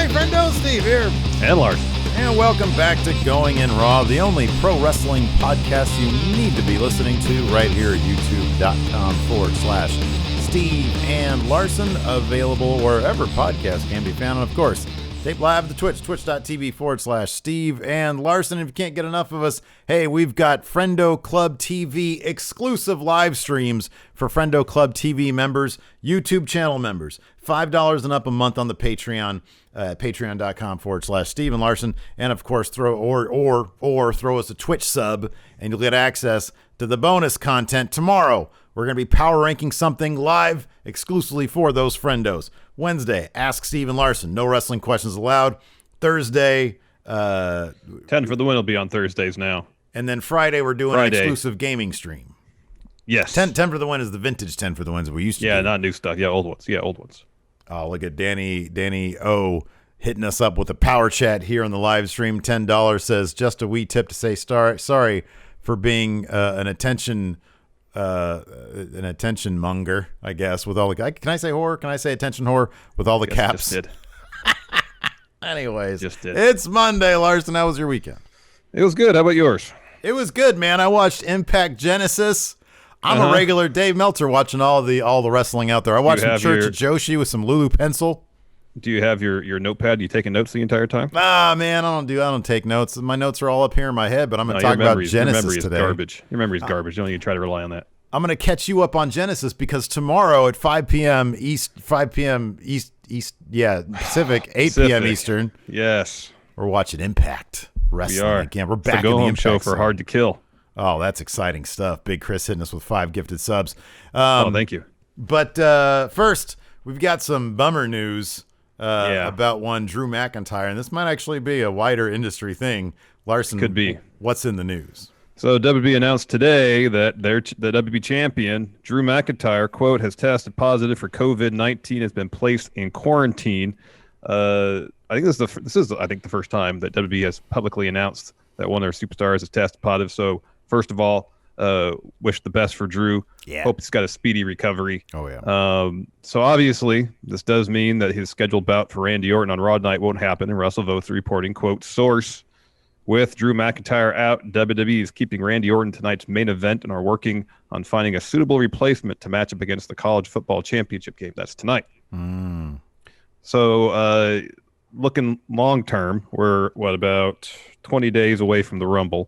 Friendo, Steve here. And Larson. And welcome back to Going in Raw, the only pro wrestling podcast you need to be listening to right here at youtube.com/Steve and Larson, available wherever podcasts can be found. And of course, tape live at the Twitch, twitch.tv/Steve and Larson. If you can't get enough of us, hey, we've got Friendo Club TV exclusive live streams for Friendo Club TV members, YouTube channel members, $5 and up a month on the Patreon, patreon.com/Steve and Larson. And of course, throw us a Twitch sub and you'll get access to the bonus content tomorrow. We're going to be power ranking something live exclusively for those friendos. Wednesday, Ask Steve and Larson. No wrestling questions allowed. Thursday, 10 for the win will be on Thursdays now. And then Friday, we're doing an exclusive gaming stream. Yes. 10 for the win is the vintage 10 for the wins that we used to do. Yeah, not new stuff. Yeah, old ones. Oh, look at Danny O hitting us up with a power chat here on the live stream. $10 says, just a wee tip to say sorry for being an attention monger, I guess, with all the, can I say whore? Can I say attention whore with all the caps? Just did. Anyways, just did. It's Monday, Larson. How was your weekend? It was good. How about yours? It was good, man. I watched Impact Genesis. I'm a regular Dave Meltzer watching all the wrestling out there. I watched some Church of Joshi with some Lulu pencil. Do you have your notepad? You taking notes the entire time? Ah, man, I don't take notes. My notes are all up here in my head, but I'm going to talk about Genesis today. Your memory is garbage. You don't need to try to rely on that. I'm going to catch you up on Genesis because tomorrow at 5 p.m. Pacific, 8 p.m. Eastern. Yes. We're watching Impact Wrestling again. We're back in the Impact show for Hard to Kill. Oh, that's exciting stuff. Big Chris hitting us with 5 gifted subs. Thank you. But first, we've got some bummer news about one Drew McIntyre, and this might actually be a wider industry thing. Larson, could be. What's in the news? So WWE announced today that the WWE champion, Drew McIntyre, quote, has tested positive for COVID-19, has been placed in quarantine. I think this is the first time that WWE has publicly announced that one of their superstars has tested positive. So first of all, wish the best for Drew. Yeah. Hope he's got a speedy recovery. Oh yeah. So obviously this does mean that his scheduled bout for Randy Orton on Raw tonight won't happen. And Russell Voth reporting, quote, source, with Drew McIntyre out, WWE is keeping Randy Orton tonight's main event and are working on finding a suitable replacement to match up against the college football championship game. That's tonight. So looking long term, we're about 20 days away from the Rumble.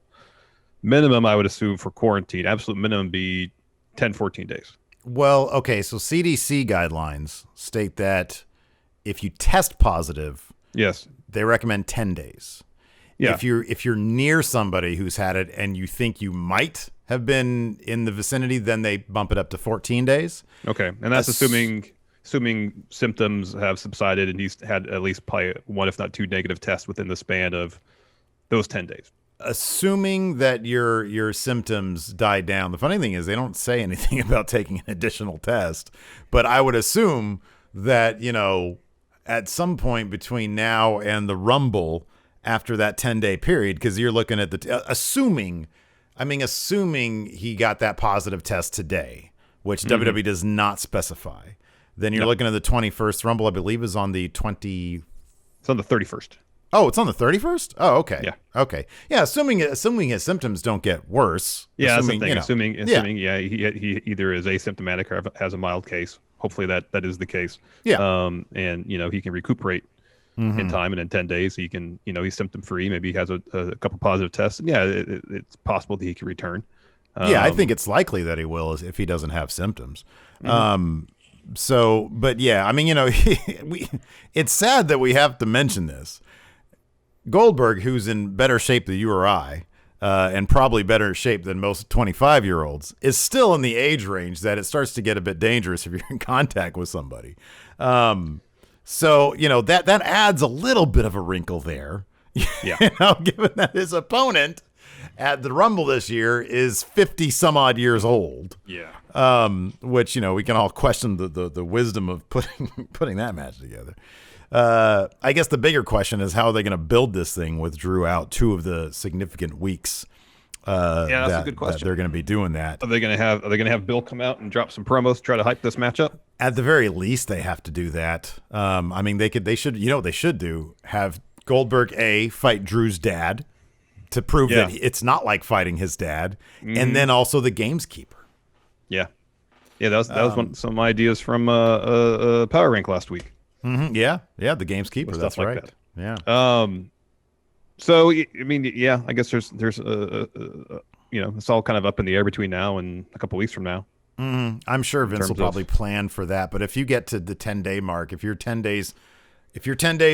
Minimum, I would assume, for quarantine, absolute minimum be 10, 14 days. Well, okay, so CDC guidelines state that if you test positive, yes, they recommend 10 days. Yeah. If you're near somebody who's had it and you think you might have been in the vicinity, then they bump it up to 14 days. Okay, and that's assuming symptoms have subsided and he's had at least probably one, if not two, negative tests within the span of those 10 days. Assuming that your symptoms die down. The funny thing is they don't say anything about taking an additional test, but I would assume that, at some point between now and the Rumble, after that 10-day period, because you're looking at assuming he got that positive test today, which WWE does not specify, then you're looking at the 21st Rumble, I believe, is on the 20. It's on the 31st. Oh, it's on the 31st? Oh, okay. Yeah. Okay. Yeah, assuming his symptoms don't get worse. Yeah, that's the thing. Assuming he either is asymptomatic or has a mild case. Hopefully that is the case. Yeah. And he can recuperate in time, and in 10 days he can, he's symptom free. Maybe he has a couple positive tests, and it's possible that he can return. I think it's likely that he will if he doesn't have symptoms. So, but yeah, it's sad that we have to mention this. Goldberg, who's in better shape than you or I, and probably better shape than most 25-year-olds, is still in the age range that it starts to get a bit dangerous if you're in contact with somebody. So, that adds a little bit of a wrinkle there. Yeah. Given that his opponent at the Rumble this year is 50 some odd years old. Yeah. Which, we can all question the wisdom of putting that match together. I guess the bigger question is how are they going to build this thing with Drew out 2 of the significant weeks. That's a good question. They're going to be doing that. Are they going to have Bill come out and drop some promos to try to hype this matchup? At the very least, they have to do that. I mean, they should, you know what they should do? Have Goldberg fight Drew's dad to prove that it's not like fighting his dad, and then also the Gameskeeper. Yeah. Yeah, that was some ideas from Power Rank last week. Mm-hmm. Yeah, the Gameskeeper. That's like right. That. Yeah. So I mean, yeah, I guess there's it's all kind of up in the air between now and a couple weeks from now. Mm-hmm. I'm sure Vince will probably plan for that. But if you get to the 10-day mark, if you're 10 days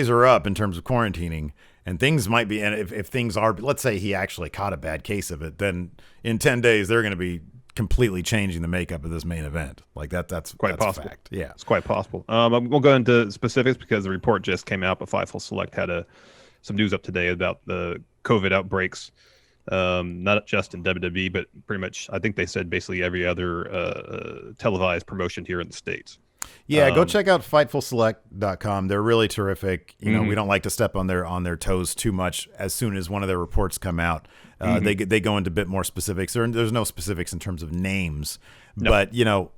are up in terms of quarantining, and things might be, and if things are, let's say he actually caught a bad case of it, then in 10 days they're going to be completely changing the makeup of this main event. Like that's quite possible. Fact. Yeah, it's quite possible. We'll go into specifics because the report just came out, but Fightful Select had some news up today about the COVID outbreaks, not just in WWE, but pretty much, I think they said basically every other televised promotion here in the States. Yeah, go check out FightfulSelect.com. They're really terrific. You know, we don't like to step on their toes too much. As soon as one of their reports come out, they go into a bit more specifics. There's no specifics in terms of names, but you know,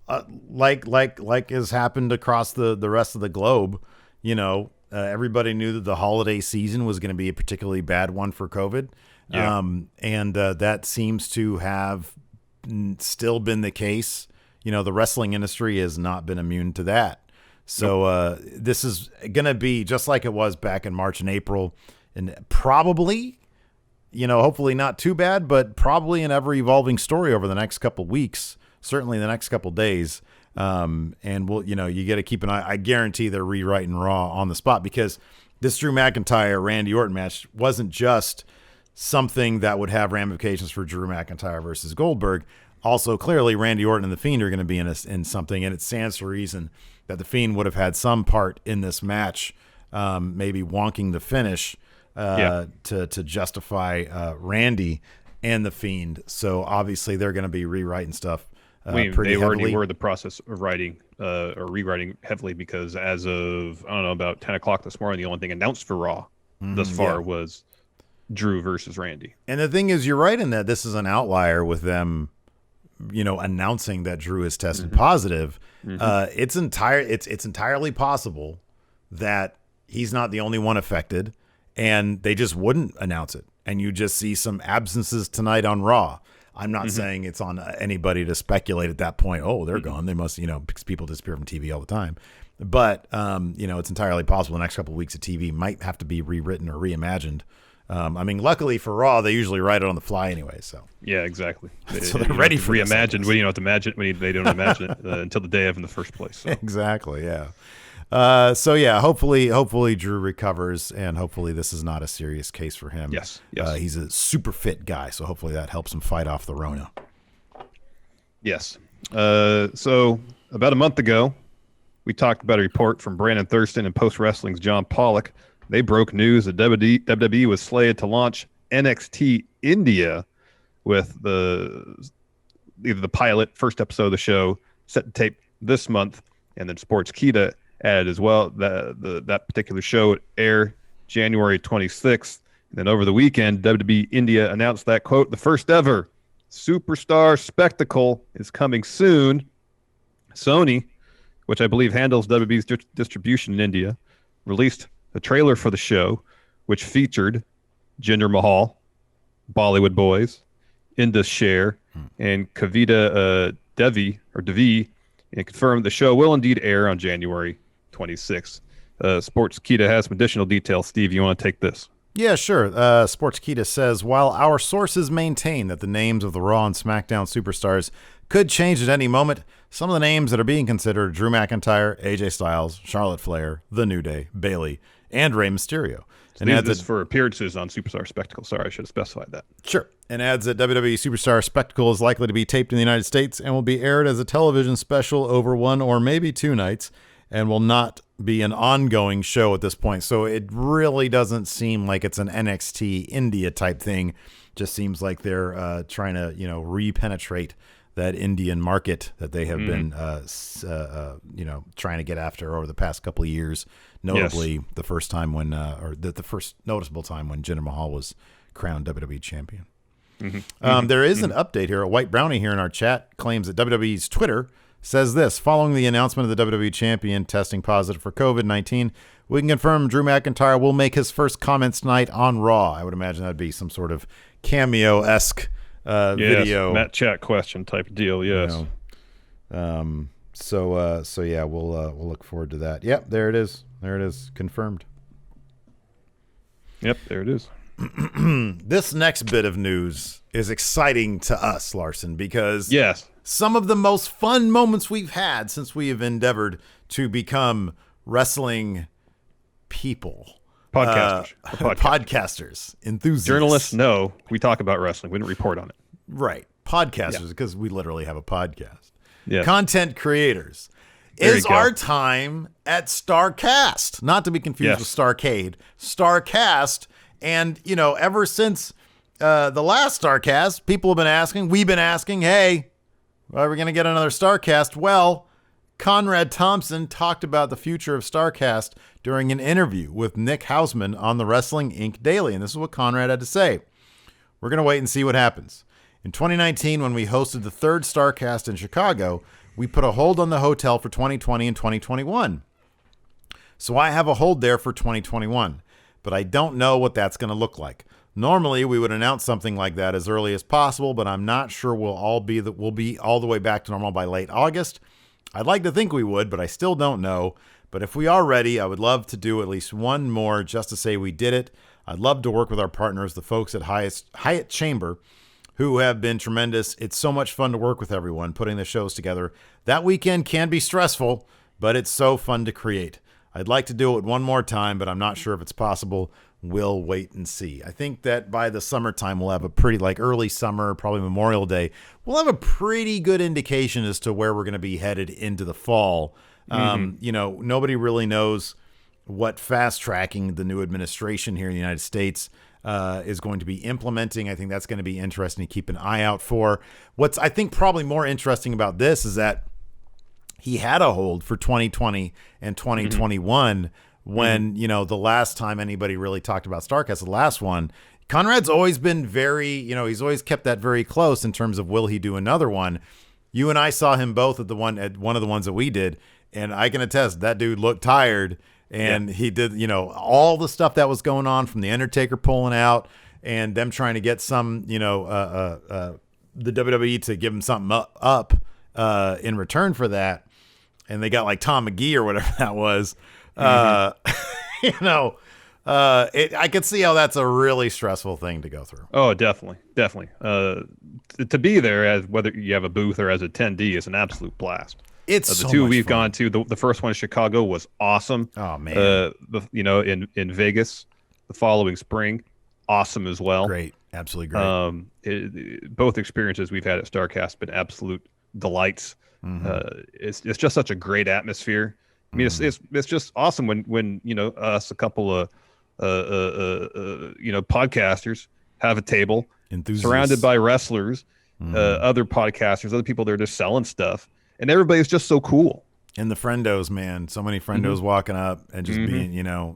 like has happened across the rest of the globe. You know, everybody knew that the holiday season was going to be a particularly bad one for COVID, and that seems to have still been the case. You know, the wrestling industry has not been immune to that. So this is going to be just like it was back in March and April, and probably, you know, hopefully not too bad, but probably an ever-evolving story over the next couple of weeks, certainly the next couple of days. And we'll, you know, you got to keep an eye. I guarantee they're rewriting Raw on the spot, because this Drew McIntyre Randy Orton match wasn't just something that would have ramifications for Drew McIntyre versus Goldberg. Also, clearly, Randy Orton and The Fiend are going to be in something, and it stands to reason that The Fiend would have had some part in this match, maybe wonking the finish to justify Randy and The Fiend. So, obviously, they're going to be rewriting stuff pretty heavily. They already were in the process of writing or rewriting heavily, because as of, I don't know, about 10 o'clock this morning, the only thing announced for Raw thus far was Drew versus Randy. And the thing is, you're right in that this is an outlier with them, you know, announcing that Drew is tested positive. It's entirely possible that he's not the only one affected, and they just wouldn't announce it, and you just see some absences tonight on Raw. I'm not saying it's on anybody to speculate at that point. Oh, they're gone. They must, you know, because people disappear from TV all the time. But you know, it's entirely possible the next couple of weeks of TV might have to be rewritten or reimagined. I mean, luckily for Raw, they usually write it on the fly anyway. So yeah, exactly. So they're ready for reimagined. When you don't have to imagine when they don't imagine it until the day of in the first place. So. Exactly. Yeah. So yeah, hopefully Drew recovers, and hopefully this is not a serious case for him. Yes. He's a super fit guy, so hopefully that helps him fight off the Rona. Yes. So about a month ago, we talked about a report from Brandon Thurston and Post Wrestling's John Pollock. They broke news that WWE was slated to launch NXT India with either the pilot first episode of the show set to tape this month, and then Sportskeeda added as well that particular show would air January 26th. And then over the weekend, WWE India announced that, quote, the first ever Superstar Spectacle is coming soon. Sony, which I believe handles WWE's distribution in India, released a trailer for the show, which featured Jinder Mahal, Bollywood Boys, Indus Sher, and Kavita Devi, and confirmed the show will indeed air on January 26th. Sportskeeda has some additional details. Steve, you want to take this? Yeah, sure. Sportskeeda says, while our sources maintain that the names of the Raw and SmackDown superstars could change at any moment, some of the names that are being considered: Drew McIntyre, AJ Styles, Charlotte Flair, The New Day, Bayley, and Rey Mysterio. And adds this for appearances on Superstar Spectacle. Sorry, I should have specified that. Sure. And adds that WWE Superstar Spectacle is likely to be taped in the United States and will be aired as a television special over one or maybe two nights, and will not be an ongoing show at this point. So it really doesn't seem like it's an NXT India type thing. Just seems like they're trying to, you know, re-penetrate that Indian market that they have been, you know, trying to get after over the past couple of years. Notably, the first time when, or the first noticeable time when Jinder Mahal was crowned WWE champion. There is an update here. A White Brownie here in our chat claims that WWE's Twitter says this: following the announcement of the WWE champion testing positive for COVID-19, we can confirm Drew McIntyre will make his first comments tonight on Raw. I would imagine that'd be some sort of cameo-esque video. Matt chat question type of deal. Yes. So yeah, we'll look forward to that. Yep, there it is. There it is. Confirmed. Yep, there it is. This next bit of news is exciting to us, Larson, because yes, some of the most fun moments we've had since we have endeavored to become wrestling people. Podcasters, enthusiasts. Journalists, no, we talk about wrestling. We didn't report on it. Right. Podcasters, because we literally have a podcast. Yeah. Content creators. Is our time at Starrcast, not to be confused with Starrcade. Starrcast, and ever since the last Starrcast, people have been asking, we've been asking, hey, are we going to get another Starrcast? Well, Conrad Thompson talked about the future of Starrcast during an interview with Nick Hausman on the Wrestling Inc. Daily, and this is what Conrad had to say. We're going to wait and see what happens. In 2019, when we hosted the third Starrcast in Chicago, we put a hold on the hotel for 2020 and 2021. So I have a hold there for 2021, but I don't know what that's going to look like. Normally, we would announce something like that as early as possible, but I'm not sure we'll be all the way back to normal by late August. I'd like to think we would, but I still don't know. But if we are ready, I would love to do at least one more just to say we did it. I'd love to work with our partners, the folks at Hyatt Chamber, who have been tremendous. It's so much fun to work with everyone putting the shows together. That weekend can be stressful, but it's so fun to create. I'd like to do it one more time, but I'm not sure if it's possible. We'll wait and see. I think that by the summertime, we'll have a pretty, early summer, probably Memorial Day, we'll have a pretty good indication as to where we're going to be headed into the fall. Nobody really knows what fast tracking the new administration here in the United States is going to be implementing. I think that's going to be interesting to keep an eye out for. What's I think probably more interesting about this is that he had a hold for 2020 and 2021 when, the last time anybody really talked about Starrcast, the last one, Conrad's always been very, he's always kept that very close in terms of will he do another one. You and I saw him both at one of the ones that we did, and I can attest that dude looked tired. And he did, all the stuff that was going on from the Undertaker pulling out and them trying to get some, the WWE to give him something up in return for that. And they got like Tom McGee or whatever that was. I could see how that's a really stressful thing to go through. Oh, definitely. To be there as whether you have a booth or as attendee is an absolute blast. It's the so two much we've fun. gone to. The first one in Chicago was awesome. Oh man. In Vegas, the following spring, awesome as well. Great, absolutely great. Both experiences we've had at Starrcast been absolute delights. It's just such a great atmosphere. I mean, it's just awesome when us, a couple of podcasters have a table surrounded by wrestlers, other podcasters, other people that are just selling stuff. And everybody's just so cool. And the friendos, man. So many friendos walking up and just being,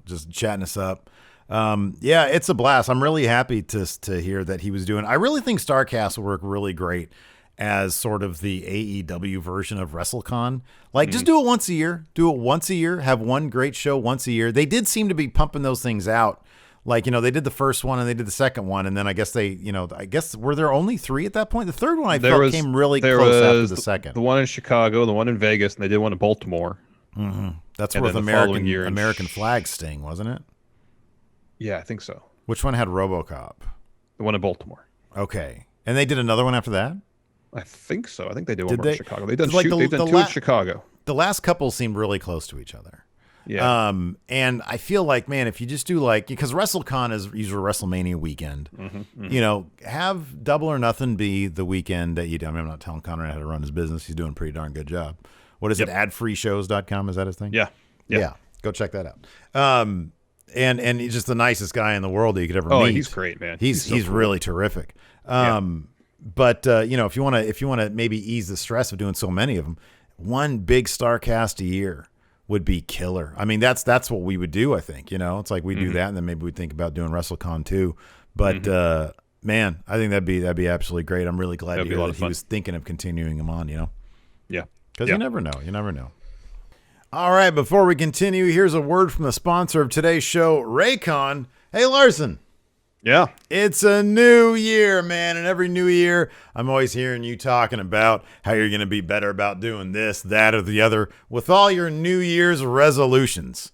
just chatting us up. Yeah, it's a blast. I'm really happy to hear that he was doing. I really think Starrcast will work really great as sort of the AEW version of WrestleCon. Just do it once a year. Do it once a year. Have one great show once a year. They did seem to be pumping those things out. They did the first one and they did the second one. And then I guess were there only 3 at that point? The third one came really close after the second. The one in Chicago, the one in Vegas, and they did one in Baltimore. That's with American flag sting, wasn't it? Yeah, I think so. Which one had RoboCop? The one in Baltimore. Okay. And they did another one after that? I think so. I think they did one more in Chicago. They've done two in Chicago. The last couple seemed really close to each other. Yeah. And I feel like, man, if you just do because WrestleCon is usually WrestleMania weekend, have Double or Nothing be the weekend that you do. I mean, I'm not telling Conrad how to run his business. He's doing a pretty darn good job. What is it? Adfreeshows.com. Is that his thing? Yeah. Go check that out. And he's just the nicest guy in the world that you could ever meet. Oh, he's great, man. He's so cool. really terrific. But if you want to maybe ease the stress of doing so many of them, one big Starrcast a year would be killer. I mean, that's what we would do, I think. It's like we do that, and then maybe we'd think about doing WrestleCon too. But man, I think that'd be absolutely great. I'm really glad to hear that he was thinking of continuing them on. Yeah. Because you never know. You never know. All right, before we continue, here's a word from the sponsor of today's show, Raycon. Hey, Larson. Yeah. It's a new year, man, and every new year, I'm always hearing you talking about how you're going to be better about doing this, that, or the other with all your New Year's resolutions.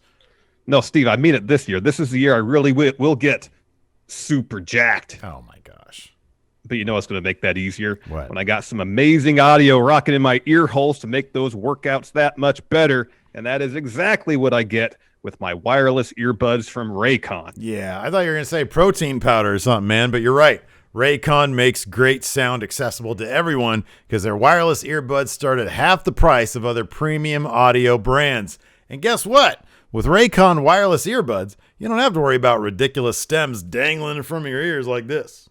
No, Steve, I mean it this year. This is the year I really will get super jacked. Oh, my gosh. But you know what's going to make that easier? What? When I got some amazing audio rocking in my ear holes to make those workouts that much better, and that is exactly what I get with my wireless earbuds from Raycon. Yeah, I thought you were going to say protein powder or something, man, but you're right. Raycon makes great sound accessible to everyone because their wireless earbuds start at half the price of other premium audio brands. And guess what? With Raycon wireless earbuds, you don't have to worry about ridiculous stems dangling from your ears like this.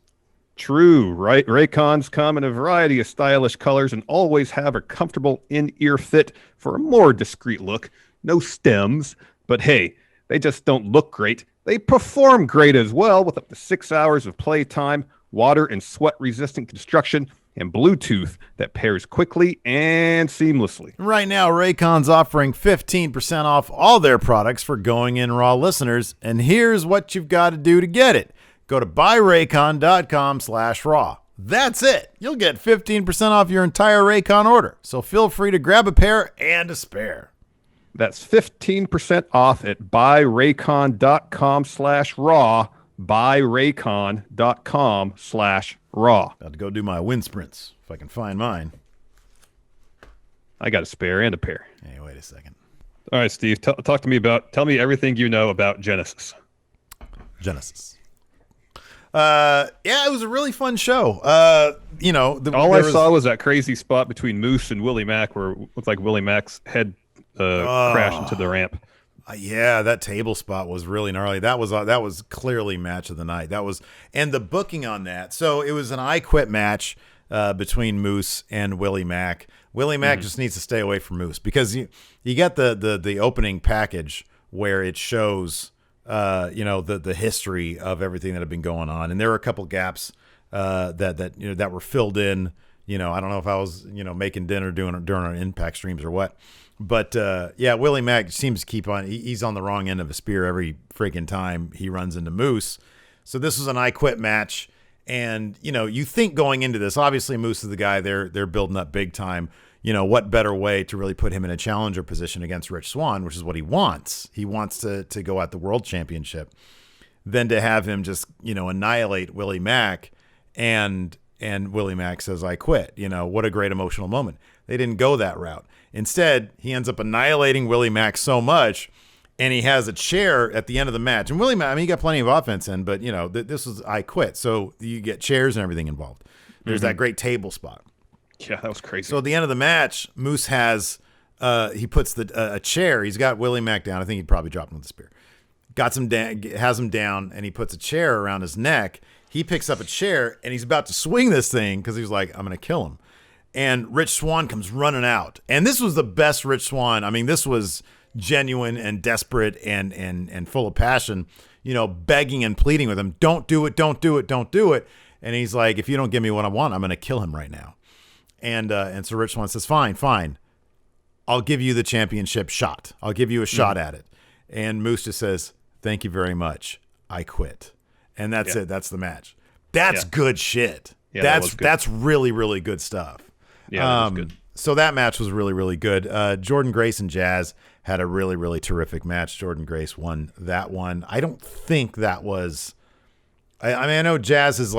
True, right? Raycons come in a variety of stylish colors and always have a comfortable in-ear fit for a more discreet look. No stems. But hey, they just don't look great. They perform great as well with up to 6 hours of playtime, water and sweat-resistant construction, and Bluetooth that pairs quickly and seamlessly. Right now, Raycon's offering 15% off all their products for Going In Raw listeners, and here's what you've got to do to get it. Go to buyraycon.com/raw. That's it. You'll get 15% off your entire Raycon order, so feel free to grab a pair and a spare. That's 15% off at buyraycon.com/raw, buyraycon.com/raw. Got to go do my wind sprints if I can find mine. I got a spare and a pair. Hey, wait a second. All right, Steve, tell me everything you know about Genesis. Yeah, it was a really fun show. All I saw was that crazy spot between Moose and Willie Mack where it looked like Willie Mack's head crashed into the ramp. Yeah, that table spot was really gnarly. That was clearly match of the night. And the booking on that. So it was an I Quit match between Moose and Willie Mack. Willie Mack just needs to stay away from Moose because you get the opening package where it shows the history of everything that had been going on, and there were a couple gaps that were filled in. I don't know if I was making dinner during our Impact streams or what. But, Willie Mack seems to keep on. He's on the wrong end of a spear every freaking time he runs into Moose. So this was an I Quit match. And, you think going into this, obviously Moose is the guy they're building up big time. What better way to really put him in a challenger position against Rich Swann, which is what he wants. He wants to go at the world championship than to have him just, annihilate Willie Mack. And Willie Mack says, I quit. What a great emotional moment. They didn't go that route. Instead, he ends up annihilating Willie Mack so much, and he has a chair at the end of the match. And Willie Mack, he got plenty of offense in, but, this was I Quit. So you get chairs and everything involved. There's that great table spot. Yeah, that was crazy. So at the end of the match, Moose has, he puts a chair. He's got Willie Mack down. I think he'd probably dropped him with the spear. Has him down, and he puts a chair around his neck. He picks up a chair, and he's about to swing this thing because he was like, I'm going to kill him. And Rich Swann comes running out. And this was the best Rich Swann. I mean, this was genuine and desperate and full of passion, begging and pleading with him, don't do it, don't do it, don't do it. And he's like, if you don't give me what I want, I'm going to kill him right now. And so Rich Swann says, fine. I'll give you the championship shot. I'll give you a shot at it. And Moose just says, thank you very much. I quit. And that's it. That's the match. That's good shit. Yeah, that's really, really good stuff. Yeah, that was good. So that match was really, really good. Jordan Grace and Jazz had a really, really terrific match. Jordan Grace won that one. I don't think that was. I know Jazz is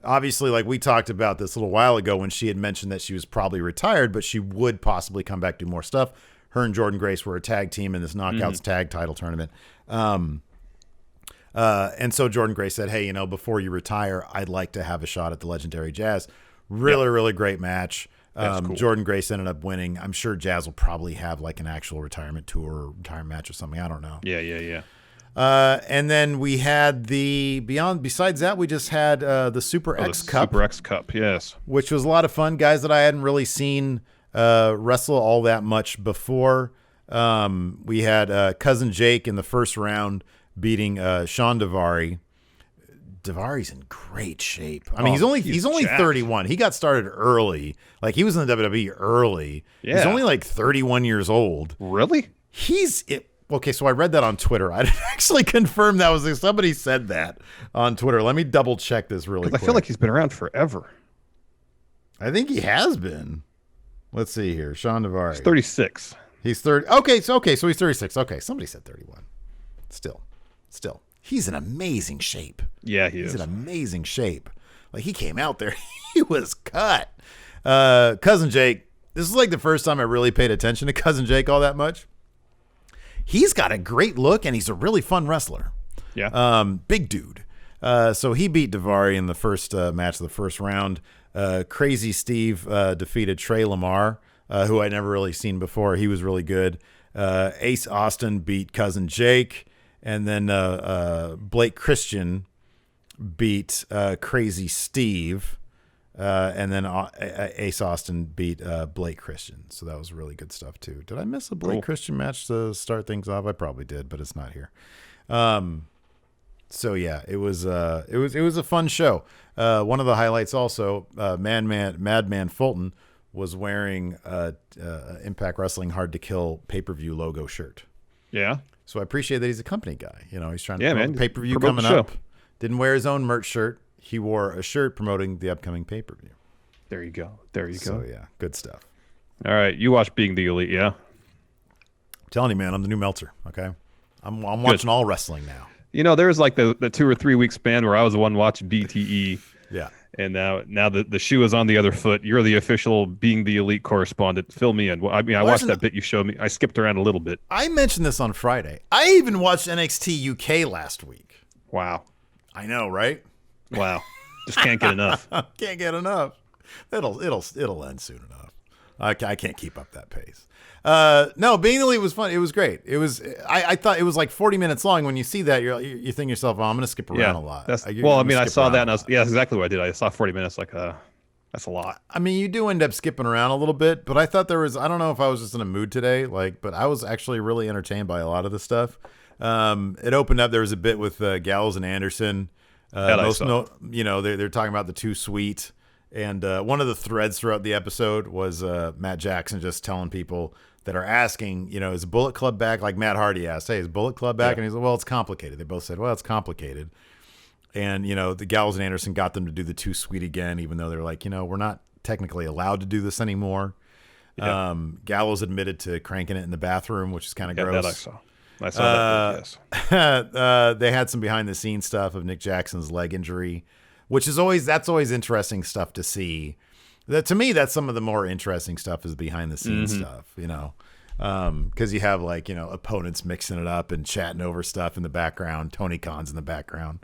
obviously we talked about this a little while ago when she had mentioned that she was probably retired, but she would possibly come back do more stuff. Her and Jordan Grace were a tag team in this Knockouts tag title tournament. And so Jordan Grace said, hey, before you retire, I'd like to have a shot at the legendary Jazz. Really, really great match. Cool. Jordan Grace ended up winning. I'm sure Jazz will probably have an actual retirement tour or retirement match or something. I don't know. Yeah. And then we had besides that, we just had the Super X Cup. Super X Cup, yes. Which was a lot of fun. Guys that I hadn't really seen wrestle all that much before. We had Cousin Jake in the first round beating Sean Daivari. Daivari's in great shape. I mean, he's only jacked. 31. He got started early. Like, he was in the WWE early. Yeah. He's only like 31 years old. Really? Okay, so I read that on Twitter. I didn't actually confirm that was somebody said that on Twitter. Let me double check this really quick. I feel like he's been around forever. I think he has been. Let's see here. Sean Daivari. He's 36. He's 30. Okay, so he's 36. Okay, somebody said 31. Still. He's in amazing shape. Yeah, he is. He's in amazing shape. Like, he came out there, he was cut. Cousin Jake, this is like the first time I really paid attention to Cousin Jake all that much. He's got a great look, and he's a really fun wrestler. Yeah. Big dude. So he beat Daivari in the first match of the first round. Crazy Steve defeated Trey Lamar, who I'd never really seen before. He was really good. Ace Austin beat Cousin Jake. And then Blake Christian beat Crazy Steve. And then Ace Austin beat Blake Christian. So that was really good stuff, too. Did I miss a Blake Christian match to start things off? I probably did, but it's not here. So, yeah, it was a fun show. One of the highlights also, Madman Fulton was wearing Impact Wrestling Hard to Kill pay-per-view logo shirt. Yeah. So I appreciate that he's a company guy. You know, he's trying to promote the pay-per-view coming up. Didn't wear his own merch shirt. He wore a shirt promoting the upcoming pay-per-view. There you go. So, yeah, good stuff. All right. You watch Being the Elite, yeah? I'm telling you, man, I'm the new Meltzer, okay? I'm watching all wrestling now. You know, there was like the 2 or 3 week span where I was the one watching BTE. Yeah. And now the shoe is on the other foot. You're the official Being the Elite correspondent. Fill me in. I mean, I watched that bit you showed me. I skipped around a little bit. I mentioned this on Friday. I even watched NXT UK last week. Wow. I know, right? Wow. Just can't get enough. Can't get enough. It'll end soon enough. I can't keep up that pace. No, Being the Elite was fun. It was great. It was. I thought it was like 40 minutes long. When you see that, you think to yourself, "Oh, I'm going to skip around a lot." I saw that, and that's exactly what I did. I saw 40 minutes. Like, that's a lot. I mean, you do end up skipping around a little bit, but I thought there was. I don't know if I was just in a mood today, but I was actually really entertained by a lot of the stuff. It opened up. There was a bit with Gallows and Anderson. They're talking about the Too Sweet. And one of the threads throughout the episode was Matt Jackson just telling people that are asking, is Bullet Club back? Like Matt Hardy asked, hey, is Bullet Club back? Yeah. And he's like, well, it's complicated. They both said, well, it's complicated. And, the Gallows and Anderson got them to do the Too Sweet again, even though they're like, we're not technically allowed to do this anymore. Yeah. Gallows admitted to cranking it in the bathroom, which is kind of gross. That I saw that, yes. They had some behind-the-scenes stuff of Nick Jackson's leg injury, which is always interesting stuff to see. To me, that's some of the more interesting stuff is behind the scenes stuff, because you have opponents mixing it up and chatting over stuff in the background. Tony Khan's in the background.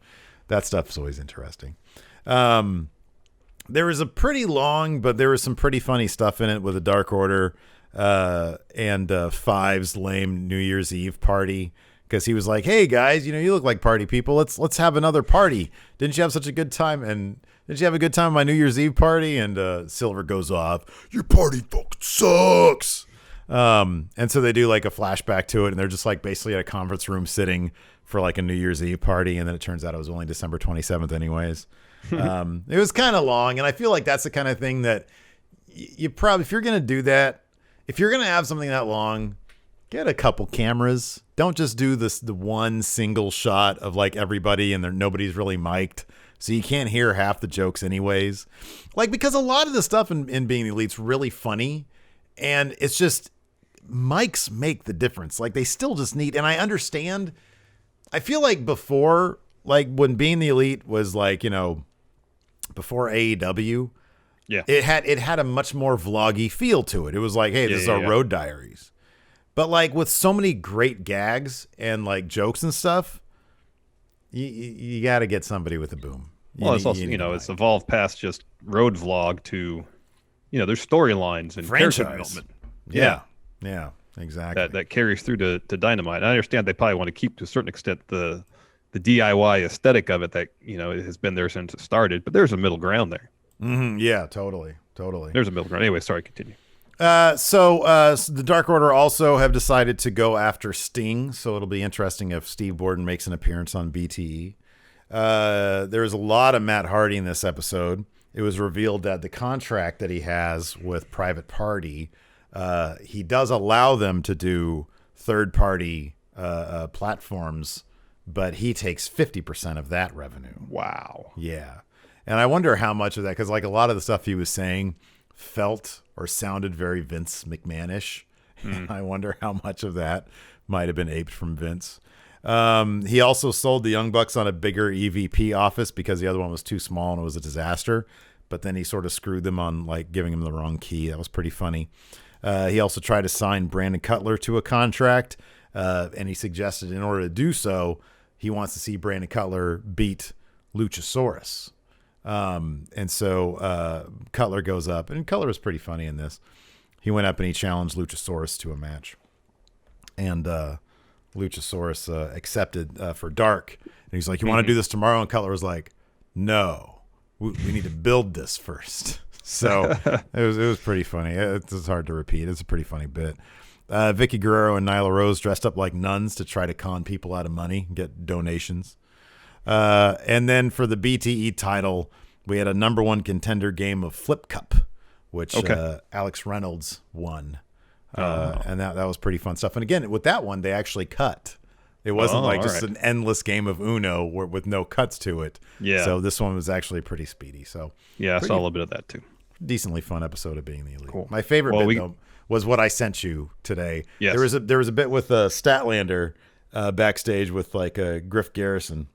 That stuff is always interesting. There was a pretty long, but there was some pretty funny stuff in it with the Dark Order and Five's lame New Year's Eve party. Because he was like, "Hey guys, you look like party people. Let's have another party. Didn't you have such a good time? And didn't you have a good time at my New Year's Eve party?" And Silver goes off, "Your party fucking sucks." And so they do like a flashback to it, and they're just like basically at a conference room sitting for like a New Year's Eve party, and then it turns out it was only December 27th, anyways. It was kind of long, and I feel like that's the kind of thing that you probably, if you're gonna do that, if you're gonna have something that long, get a couple cameras. Don't just do the one single shot of like everybody and nobody's really mic'd, so you can't hear half the jokes anyways. Because a lot of the stuff in Being the Elite's really funny, and it's just mics make the difference. They still just need, and I understand. I feel like before, when Being the Elite was before AEW, yeah, it had a much more vloggy feel to it. It was like, hey, this is our road diaries. But with so many great gags and jokes and stuff, you got to get somebody with a boom. It's also it's evolved past just road vlog to, there's storylines and character development. Yeah, exactly. That carries through to Dynamite. I understand they probably want to keep to a certain extent the DIY aesthetic of it that it has been there since it started. But there's a middle ground there. Mm-hmm. Yeah, totally. There's a middle ground. Anyway, sorry, continue. So the Dark Order also have decided to go after Sting, so it'll be interesting if Steve Borden makes an appearance on BTE. There's a lot of Matt Hardy in this episode. It was revealed that the contract that he has with Private Party, he does allow them to do third-party platforms, but he takes 50% of that revenue. Wow. Yeah. And I wonder how much of that, because like a lot of the stuff he was saying felt or sounded very Vince McMahon-ish. And I wonder how much of that might have been aped from Vince. He also sold the Young Bucks on a bigger EVP office because the other one was too small and it was a disaster. But then he sort of screwed them on like giving him the wrong key. That was pretty funny. He also tried to sign Brandon Cutler to a contract, and he suggested in order to do so, he wants to see Brandon Cutler beat Luchasaurus. And so Cutler goes up, and Cutler was pretty funny in this. He went up and he challenged Luchasaurus to a match. And Luchasaurus accepted for Dark. And he's like, you want to do this tomorrow? And Cutler was like, no, we need to build this first. So it was pretty funny. It's hard to repeat. It's a pretty funny bit. Vicky Guerrero and Nyla Rose dressed up like nuns to try to con people out of money, get donations. And then for the BTE title, we had a number one contender game of Flip Cup, which Alex Reynolds won. And that was pretty fun stuff. And again, with that one, they actually cut. It wasn't just an endless game of Uno with no cuts to it. Yeah. So this one was actually pretty speedy. So yeah, I saw a little bit of that too. Decently fun episode of Being the Elite. Cool. My favorite bit though was what I sent you today. Yes. There was a bit with Statlander backstage with like Griff Garrison.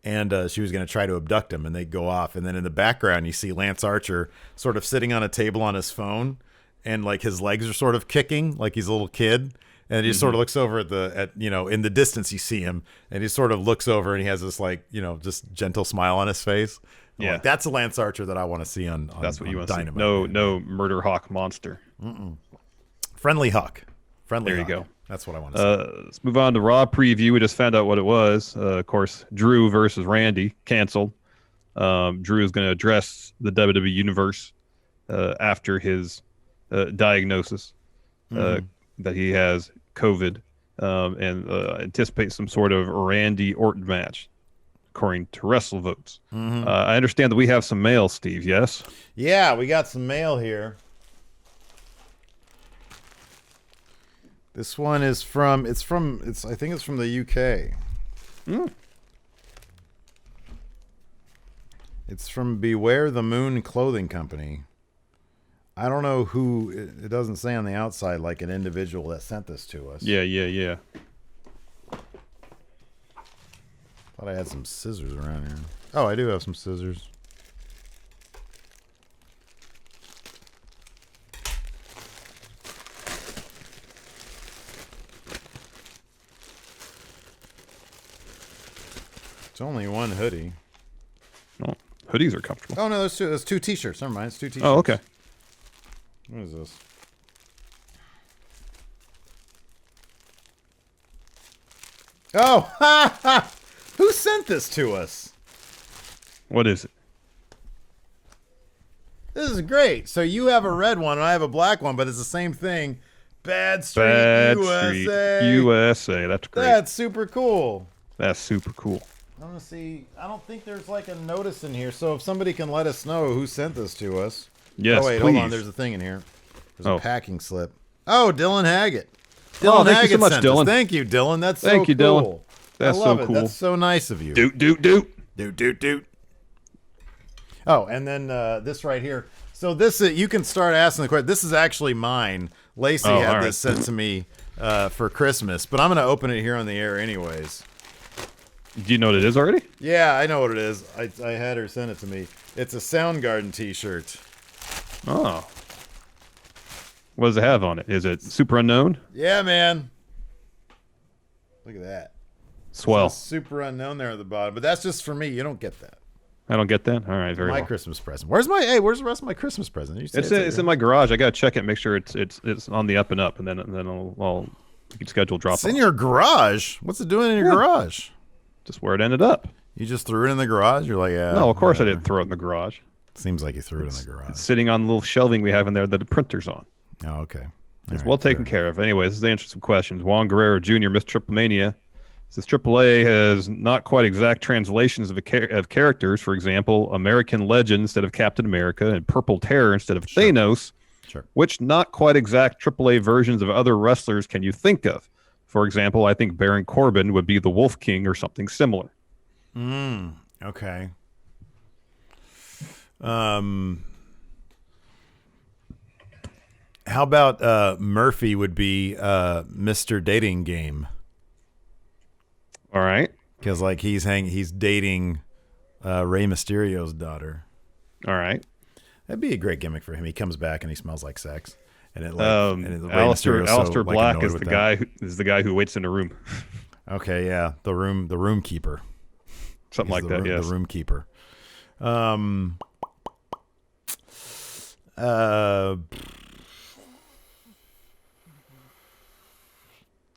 And she was going to try to abduct him, and they go off. And then in the background, you see Lance Archer sort of sitting on a table on his phone, and like his legs are sort of kicking like he's a little kid. And he just sort of looks over at in the distance you see him, and he sort of looks over and he has this like, just gentle smile on his face. Yeah. Like, that's a Lance Archer that I want to see on That's what you want Dynamite. To see. No Murder Hawk monster. Friendly Hawk. There you go. That's what I want to see. Let's move on to Raw preview. We just found out what it was. Of course, Drew versus Randy canceled. Drew is going to address the WWE Universe after his diagnosis that he has COVID, and anticipate some sort of Randy Orton match, according to WrestleVotes. I understand that we have some mail, Steve. Yes. Yeah, we got some mail here. This one is I think it's from the UK. It's from Beware the Moon Clothing Company. I don't know who, it doesn't say on the outside like an individual that sent this to us. Yeah. Thought I had some scissors around here. Oh, I do have some scissors. It's only one hoodie. Oh, hoodies are comfortable. Oh, no, there's two t-shirts. Never mind, it's two t-shirts. Oh, okay. What is this? Oh, who sent this to us? What is it? This is great. So you have a red one and I have a black one, but it's the same thing. Bad Street USA. That's great. That's super cool. That's super cool. I want to see. I don't think there's like a notice in here. So if somebody can let us know who sent this to us. Yes, oh, wait, please. hold on. There's a thing in here. There's a packing slip. Oh, Dylan Haggett. Thank you so much, Dylan. Thank you, Dylan. That's so Thank you, cool. Dylan. That's I love so it. cool. That's so nice of you. Doot. Oh, and then this right here. So this you can start asking the question. This is actually mine. Lacey had this sent to me for Christmas, but I'm going to open it here on the air anyways. Do you know what it is already? Yeah, I know what it is. I had her send it to me. It's a Soundgarden t-shirt. Oh. What does it have on it? Is it Super Unknown? Yeah, man. Look at that. Swell. Super Unknown there at the bottom, but that's just for me. You don't get that. I don't get that. All right, very my well. Christmas present. Where's the rest of my Christmas present? It's in my garage. I gotta check it, make sure it's on the up and up, and then I'll schedule drop. It's in your garage. What's it doing in your garage? Just where it ended up. You just threw it in the garage? You're like, yeah. No, of course I didn't throw it in the garage. Seems like you threw it in the garage. It's sitting on the little shelving we have in there that the printer's on. Oh, okay. It's well taken care of. Anyway, this is the interesting questions. Juan Guerrero Jr., Miss Triplemania, Says AAA has not quite exact translations of characters. For example, American Legend instead of Captain America and Purple Terror instead of Thanos. Sure. Which not quite exact AAA versions of other wrestlers can you think of? For example, I think Baron Corbin would be the Wolf King or something similar. Okay. How about Murphy would be Mr. Dating Game? All right. Because like he's dating Rey Mysterio's daughter. All right. That'd be a great gimmick for him. He comes back and he smells like sex. And it Alistair Black is the guy who waits in a room. Okay, yeah, the room keeper, something like that. Yes, the room keeper.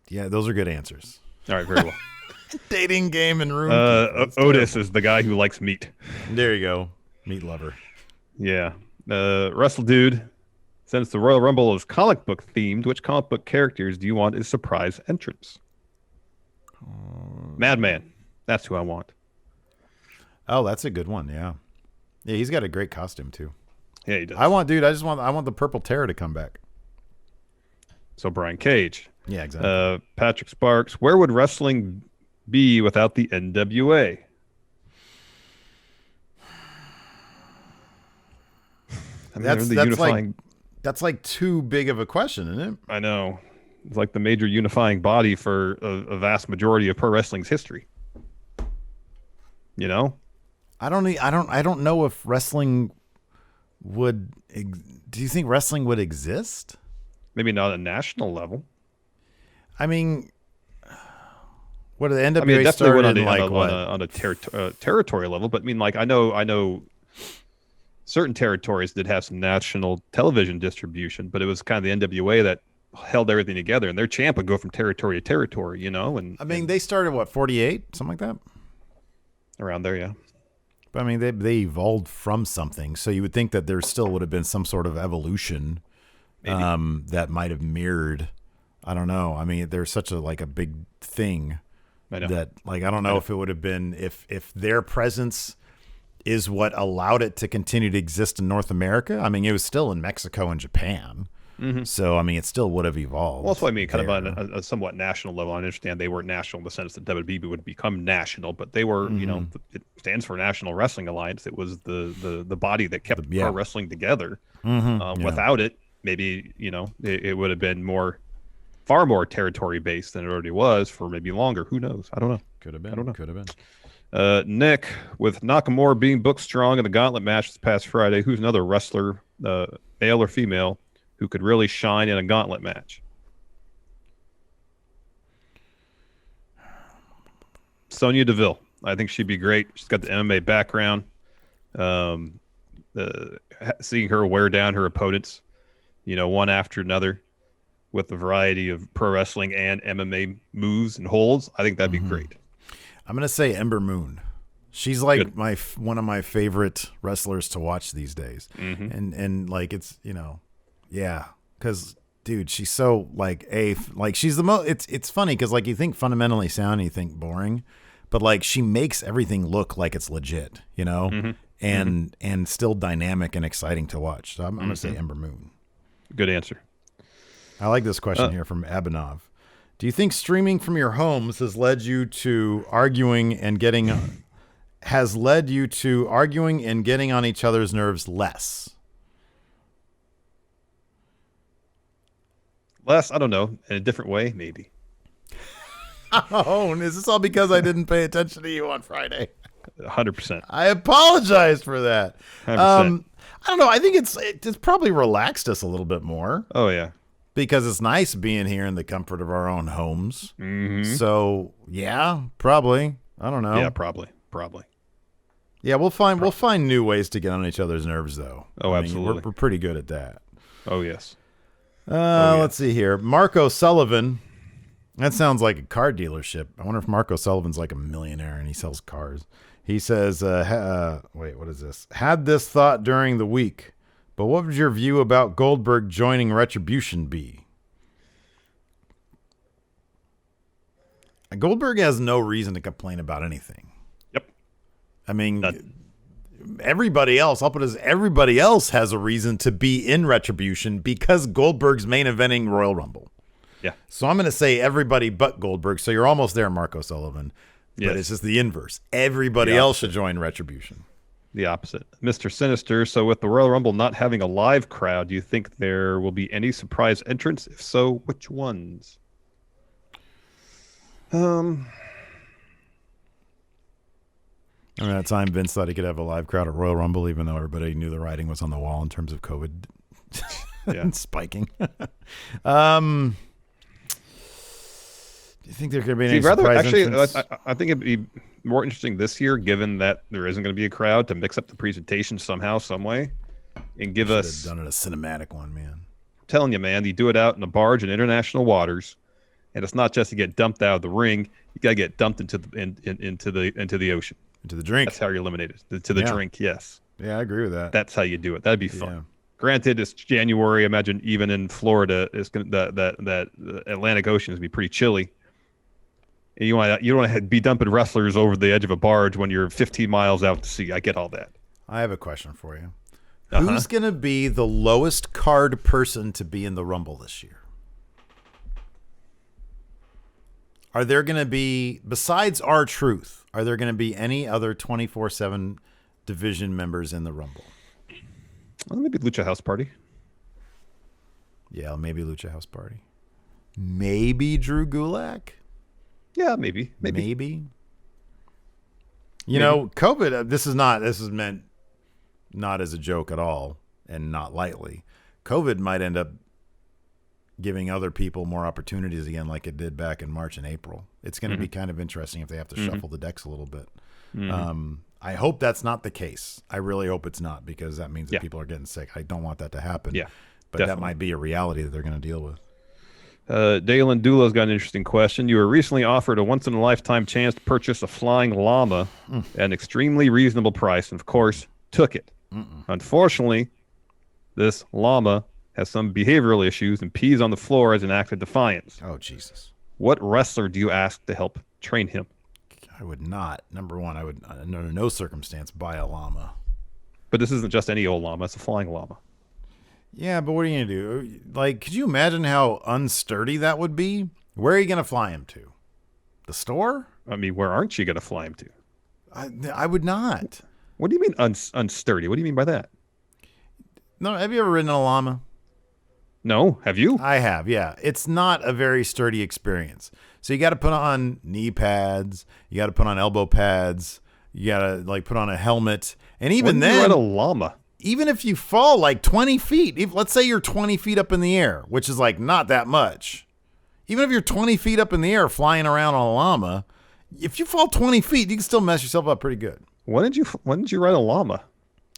Yeah, those are good answers. All right, very well. Dating game and room. Otis is the guy who likes meat. There you go, meat lover. Yeah, Russell Dude. Since the Royal Rumble is comic book themed, which comic book characters do you want as surprise entrants? Madman. That's who I want. Oh, that's a good one. Yeah. Yeah, he's got a great costume too. Yeah, he does. I want the Purple Terror to come back. So Brian Cage. Yeah, exactly. Patrick Sparks. Where would wrestling be without the NWA? I mean, that's like too big of a question, isn't it? I know. It's like the major unifying body for a vast majority of pro wrestling's history. You know? I don't know if wrestling would. Do you think wrestling would exist? Maybe not at a national level. I mean, what the NWA it definitely started on a territory level, but I mean, like I know. Certain territories did have some national television distribution, but it was kind of the NWA that held everything together, and their champ would go from territory to territory, you know. And they started 48, something like that, around there, yeah. But I mean, they evolved from something, so you would think that there still would have been some sort of evolution, that might have mirrored. I don't know. I mean, there's such a big thing that I don't know if it would have been if their presence is what allowed it to continue to exist in North America. I mean, it was still in Mexico and Japan. Mm-hmm. So, I mean, it still would have evolved. Well, that's what I mean, kind of on a somewhat national level. I understand they weren't national in the sense that WWE would become national, but they were, you know, it stands for National Wrestling Alliance. It was the body that kept pro wrestling together. Without it, maybe, you know, it would have been far more territory based than it already was for maybe longer. Who knows? I don't know. Could have been. I don't know. Could have been. Nick, with Nakamura being booked strong in the gauntlet match this past Friday, who's another wrestler, male or female, who could really shine in a gauntlet match? Sonya Deville. I think she'd be great. She's got the MMA background. Seeing her wear down her opponents, you know, one after another with a variety of pro wrestling and MMA moves and holds, I think that'd be great. I'm going to say Ember Moon. She's like one of my favorite wrestlers to watch these days. Mm-hmm. And like, it's, you know, yeah. Cause dude, she's so she's the most, it's funny. Cause like you think fundamentally sound, you think boring, but like she makes everything look like it's legit, you know, and still dynamic and exciting to watch. So I'm going to say Ember Moon. Good answer. I like this question here from Abhinav. Do you think streaming from your homes has led you to arguing and getting on each other's nerves less? Less, I don't know. In a different way, maybe. Oh, is this all because I didn't pay attention to you on Friday? 100%. I apologize for that. 100%. I don't know. I think it's probably relaxed us a little bit more. Oh, yeah. Because it's nice being here in the comfort of our own homes. Mm-hmm. So yeah, probably. I don't know. Yeah, probably. Yeah, we'll find new ways to get on each other's nerves, though. Oh, absolutely. We're pretty good at that. Oh, yes. Let's see here. Marco Sullivan. That sounds like a car dealership. I wonder if Marco Sullivan's like a millionaire and he sells cars. He says, wait, what is this? Had this thought during the week. But what would your view about Goldberg joining Retribution be? Goldberg has no reason to complain about anything. Yep. I mean, everybody else, I'll put it as everybody else has a reason to be in Retribution because Goldberg's main eventing Royal Rumble. Yeah. So I'm going to say everybody but Goldberg. So you're almost there, Marco Sullivan. But Yes. it's just the inverse. Everybody else should join Retribution. The opposite. Mr. Sinister, so with the Royal Rumble not having a live crowd, do you think there will be any surprise entrants? If so, which ones? I mean, at the time, Vince thought he could have a live crowd at Royal Rumble, even though everybody knew the writing was on the wall in terms of COVID spiking. Do you think there could be any surprise entrants? I think it'd be more interesting this year, given that there isn't going to be a crowd, to mix up the presentation somehow, some way, and give us. Done it a cinematic one, man. I'm telling you, man, you do it out in a barge in international waters, and it's not just to get dumped out of the ring. You got to get dumped into the ocean. Into the drink. That's how you're eliminated. To the drink, yes. Yeah, I agree with that. That's how you do it. That'd be fun. Yeah. Granted, it's January. Imagine even in Florida, it's gonna that Atlantic Ocean is gonna be pretty chilly. And you don't want to be dumping wrestlers over the edge of a barge when you're 15 miles out to sea. I get all that. I have a question for you. Who's gonna be the lowest card person to be in the Rumble this year? Are there going to be, besides R-Truth, are there going to be any other 24/7 division members in the Rumble? Well, maybe Lucha House Party. Yeah, maybe Lucha House Party. Maybe Drew Gulak? Yeah, maybe. You know, COVID, this is meant not as a joke at all and not lightly. COVID might end up giving other people more opportunities again like it did back in March and April. It's going to be kind of interesting if they have to shuffle the decks a little bit. I hope that's not the case. I really hope it's not, because that means that people are getting sick. I don't want that to happen. Yeah, but definitely. That might be a reality that they're going to deal with. Dalen Dula's got an interesting question. You were recently offered a once-in-a-lifetime chance to purchase a flying llama at an extremely reasonable price, and of course, took it. Unfortunately, this llama has some behavioral issues and pees on the floor as an act of defiance. Oh, Jesus. What wrestler do you ask to help train him? I would not. Number one, I would under no circumstance buy a llama. But this isn't just any old llama. It's a flying llama. Yeah, but what are you going to do? Like, could you imagine how unsturdy that would be? Where are you going to fly him to? The store? I mean, where aren't you going to fly him to? I would not. What do you mean unsturdy? What do you mean by that? No, have you ever ridden a llama? No, have you? I have, yeah. It's not a very sturdy experience. So you got to put on knee pads, you got to put on elbow pads, you got to like put on a helmet, and even then, you ride a llama. Even if you fall like 20 feet, let's say you're 20 feet up in the air, which is like not that much. Even if you're 20 feet up in the air flying around on a llama, if you fall 20 feet, you can still mess yourself up pretty good. When did you ride a llama?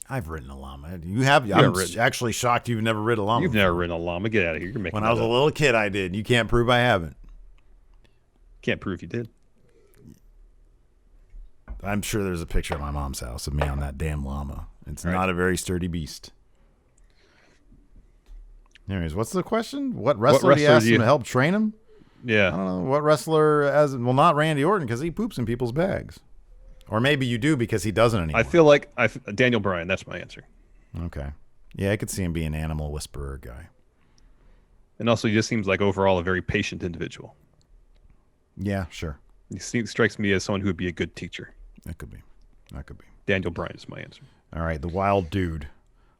I've ridden a llama. You have? I'm actually shocked you've never ridden a llama. You've never ridden a llama. Get out of here. You're making When I was a little kid, I did. You can't prove I haven't. Can't prove you did. I'm sure there's a picture at my mom's house of me on that damn llama. It's not a very sturdy beast. Anyways, what's the question? What wrestler do you ask him to help train him? Yeah. I don't know. What wrestler well, not Randy Orton, because he poops in people's bags. Or maybe you do because he doesn't anymore. I feel like Daniel Bryan. That's my answer. Okay. Yeah, I could see him being an animal whisperer guy. And also, he just seems like overall a very patient individual. Yeah, sure. He strikes me as someone who would be a good teacher. That could be. Daniel Bryan is my answer. All right, the wild dude.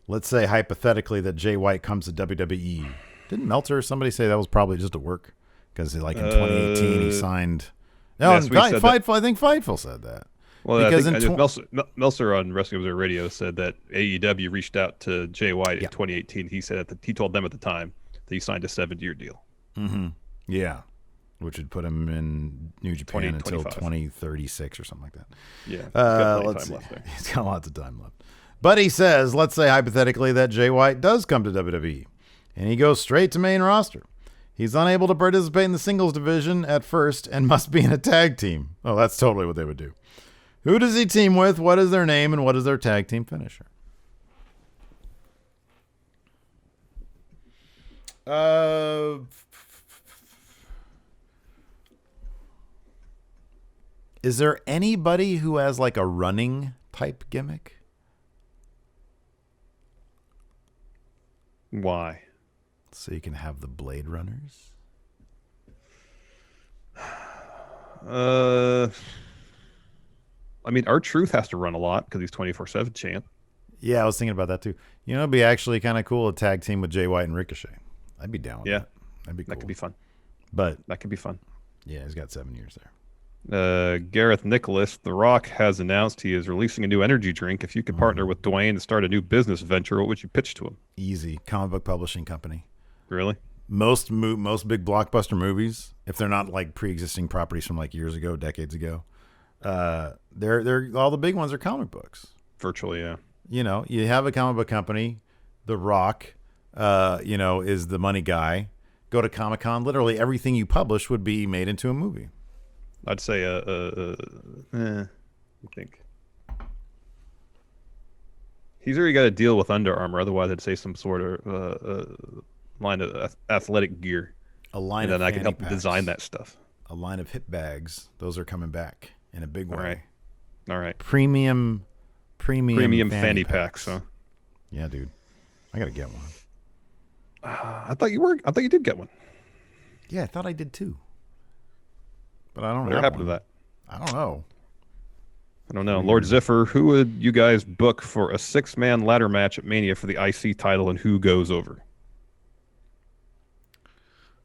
Let's say hypothetically that Jay White comes to WWE. Didn't Meltzer or somebody say that was probably just a work? Because like in 2018 he signed. No, yes, I think Fightful said that. Well, because Meltzer on Wrestling Observer Radio said that AEW reached out to Jay White in 2018. He said he told them at the time that he signed a 7-year deal. Mm-hmm. Yeah, which would put him in New Japan until 2036 or something like that. Yeah, he's got lots of time left. But he says, let's say hypothetically that Jay White does come to WWE, and he goes straight to main roster. He's unable to participate in the singles division at first and must be in a tag team. Oh, that's totally what they would do. Who does he team with? What is their name? And what is their tag team finisher? Is there anybody who has like a running type gimmick? Why? So you can have the Blade Runners? I mean, R-Truth has to run a lot because he's 24/7 champ. Yeah, I was thinking about that too. You know, it'd be actually kind of cool, a tag team with Jay White and Ricochet. I'd be down with that. That'd be cool. That could be fun. But that could be fun. Yeah, he's got 7 years there. Gareth Nicholas, The Rock, has announced he is releasing a new energy drink. If you could partner with Dwayne to start a new business venture, what would you pitch to him? Easy. Comic book publishing company. Really? Most big blockbuster movies, if they're not like pre-existing properties from like years ago, decades ago, they're all the big ones are comic books. Virtually, yeah. You know, you have a comic book company, The Rock, is the money guy. Go to Comic-Con, literally everything you publish would be made into a movie. I'd say, I think. He's already got a deal with Under Armour. Otherwise, I'd say some sort of line of athletic gear. A line and of then I can help packs. Design that stuff. A line of hip bags. Those are coming back in a big way. All right. Premium fanny packs. Huh? Yeah, dude. I gotta get one. I thought you did get one. Yeah, I thought I did too. But I don't know. What happened to that? I don't know. Lord Ziffer, who would you guys book for a 6-man ladder match at Mania for the IC title, and who goes over?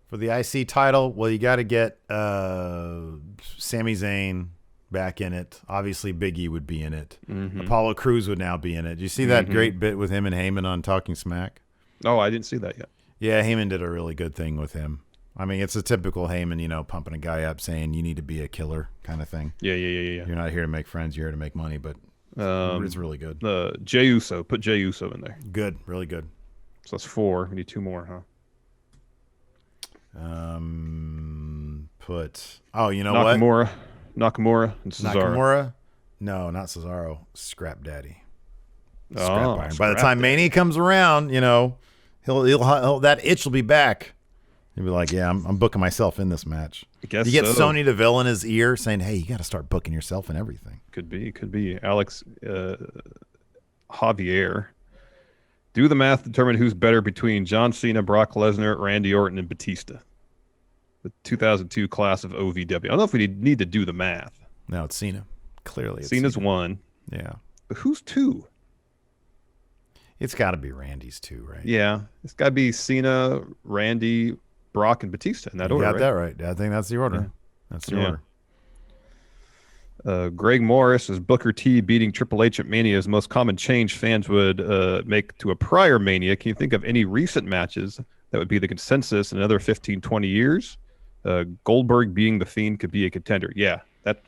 For the IC title, well, you got to get Sami Zayn back in it. Obviously, Big E would be in it. Mm-hmm. Apollo Crews would now be in it. Do you see that great bit with him and Heyman on Talking Smack? Oh, I didn't see that yet. Yeah, Heyman did a really good thing with him. I mean, it's a typical Heyman, pumping a guy up, saying you need to be a killer kind of thing. Yeah. You're not here to make friends. You're here to make money, but it's really good. Jey Uso. Put Jey Uso in there. Good. Really good. So that's 4. We need 2 more, huh? Nakamura and Cesaro. Nakamura? No, not Cesaro. Scrap Daddy. Scrap Iron. By the time Mania comes around, he'll that itch will be back. He'll be like, yeah, I'm booking myself in this match. I guess you get Sonya Deville in his ear saying, hey, you got to start booking yourself in everything. Could be. Alex Javier. Do the math, determine who's better between John Cena, Brock Lesnar, Randy Orton, and Batista. The 2002 class of OVW. I don't know if we need to do the math. No, it's Cena. Clearly, it's Cena's Cena. 1. Yeah. But who's 2? It's got to be Randy's 2, right? Yeah. It's got to be Cena, Randy, Brock, and Batista in that order. You got that right. I think that's the order. Yeah. That's the order. Greg Morris is Booker T beating Triple H at Mania is the most common change fans would make to a prior Mania. Can you think of any recent matches that would be the consensus in another 15, 20 years? Goldberg beating The Fiend could be a contender. Yeah,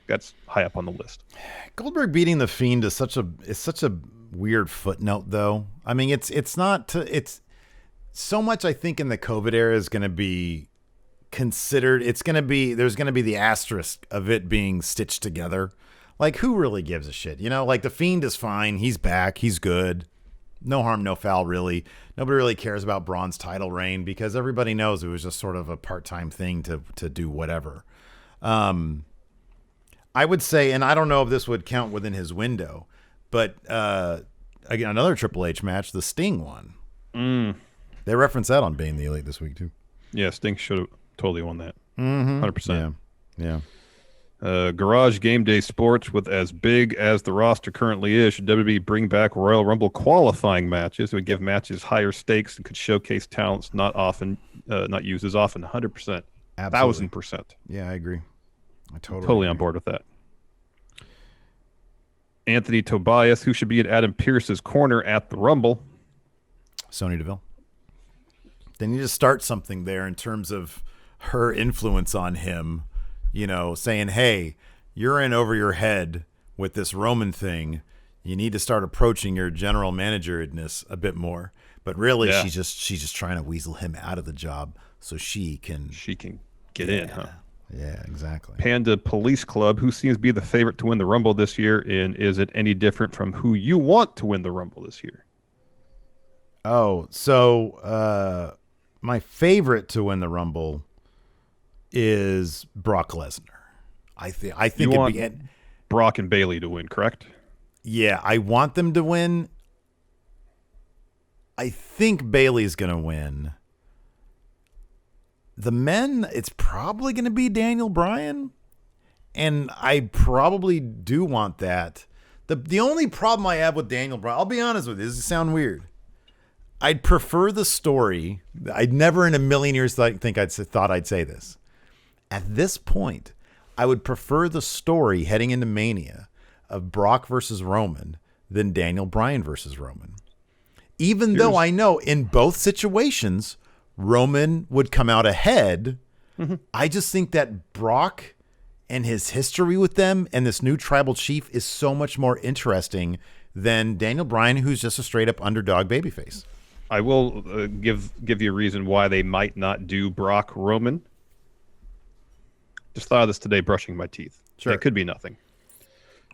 that's high up on the list. Goldberg beating The Fiend is such a weird footnote, though. I mean, it's so much. I think in the COVID era is going to be considered. There's going to be the asterisk of it being stitched together. Like, who really gives a shit? Like The Fiend is fine. He's back. He's good. No harm, no foul, really. Nobody really cares about Braun's title reign because everybody knows it was just sort of a part-time thing to do whatever. I would say, and I don't know if this would count within his window, but again, another Triple H match, the Sting one. They referenced that on Being the Elite this week, too. Yeah, Sting should have totally won that. 100%. Yeah. Garage Game Day Sports, with as big as the roster currently is, should WWE bring back Royal Rumble qualifying matches? It would give matches higher stakes and could showcase talents not used as often. 100%. Absolutely. 1,000%. Yeah, I agree. I totally on board with that. Anthony Tobias, who should be in Adam Pearce's corner at the Rumble? Sonya Deville. They need to start something there in terms of her influence on him. Saying, hey, you're in over your head with this Roman thing. You need to start approaching your general manageredness a bit more. But really, she's just trying to weasel him out of the job so she can get in, huh? Yeah, exactly. Panda Police Club, who seems to be the favorite to win the Rumble this year, and is it any different from who you want to win the Rumble this year? Oh, so my favorite to win the Rumble is Brock Lesnar. I think You it'd want be. Brock and Bailey to win, correct? Yeah, I want them to win. I think Bailey's going to win. The men, it's probably going to be Daniel Bryan. And I probably do want that. The only problem I have with Daniel Bryan, I'll be honest with you, this sounds weird. I'd prefer the story. I'd never in a million years thought I'd say this. At this point, I would prefer the story heading into Mania of Brock versus Roman than Daniel Bryan versus Roman. Even though I know in both situations, Roman would come out ahead, I just think that Brock and his history with them and this new tribal chief is so much more interesting than Daniel Bryan, who's just a straight up underdog babyface. I will give you a reason why they might not do Brock Roman. Just thought of this today brushing my teeth. Sure. It could be nothing.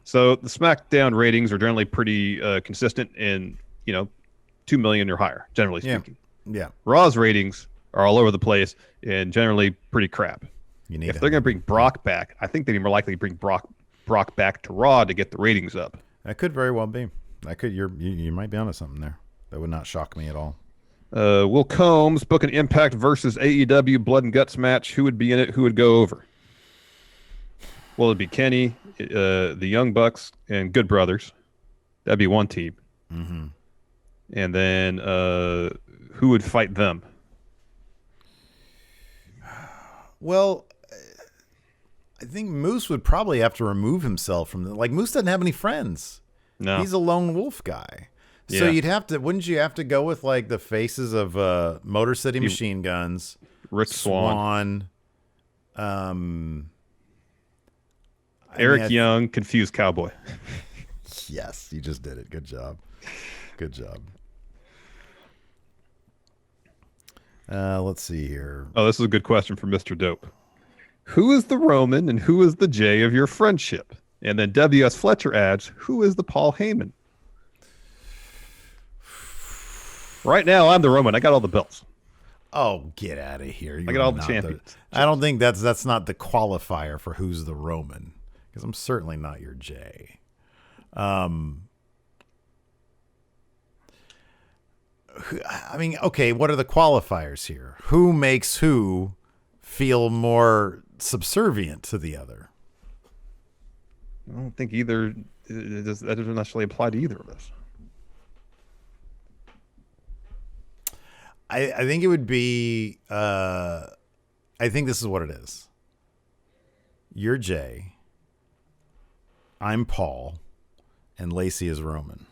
So the SmackDown ratings are generally pretty consistent in, 2 million or higher, generally speaking. Yeah. Raw's ratings are all over the place and generally pretty crap. If they're going to bring Brock back, I think they'd be more likely to bring Brock back to Raw to get the ratings up. That could very well be. You might be onto something there. That would not shock me at all. Will Combs book an Impact versus AEW Blood and Guts match. Who would be in it? Who would go over? Well, it'd be Kenny, the Young Bucks, and Good Brothers. That'd be one team. Mm-hmm. And then who would fight them? Well, I think Moose would probably have to remove himself from Moose doesn't have any friends. No. He's a lone wolf guy. So wouldn't you have to go with the faces of Motor City Machine Guns, Rich Swann, Eric Young, Confused Cowboy. Yes, you just did it. Good job. Good job. Let's see here. Oh, this is a good question from Mr. Dope. Who is the Roman and who is the Jay of your friendship? And then W.S. Fletcher adds, who is the Paul Heyman? Right now, I'm the Roman. I got all the belts. Oh, get out of here. I got all the champions. I don't think that's not the qualifier for who's the Roman, because I'm certainly not your Jay. Okay, what are the qualifiers here? Who makes who feel more subservient to the other? I don't think that doesn't necessarily apply to either of us. I think it would be, I think this is what it is. You're Jay, I'm Paul, and Lacey is Roman.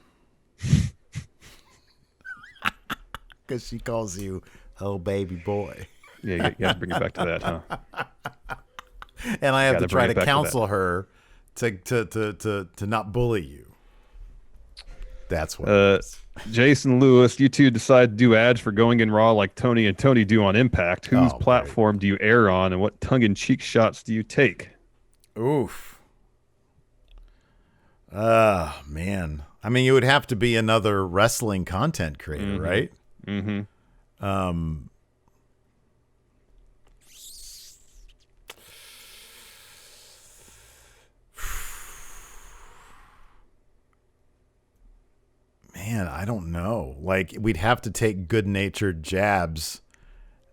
Because she calls you, oh, baby boy. Yeah, you have to bring it back to that, huh? And I have to try to counsel her to not bully you. That's what it is. Jason Lewis, you two decide to do ads for Going in Raw like Tony and Tony do on Impact. Whose platform do you air on, and what tongue-in-cheek shots do you take? Oof. Man. I mean, it would have to be another wrestling content creator, right? Mm-hmm. Man, I don't know. We'd have to take good-natured jabs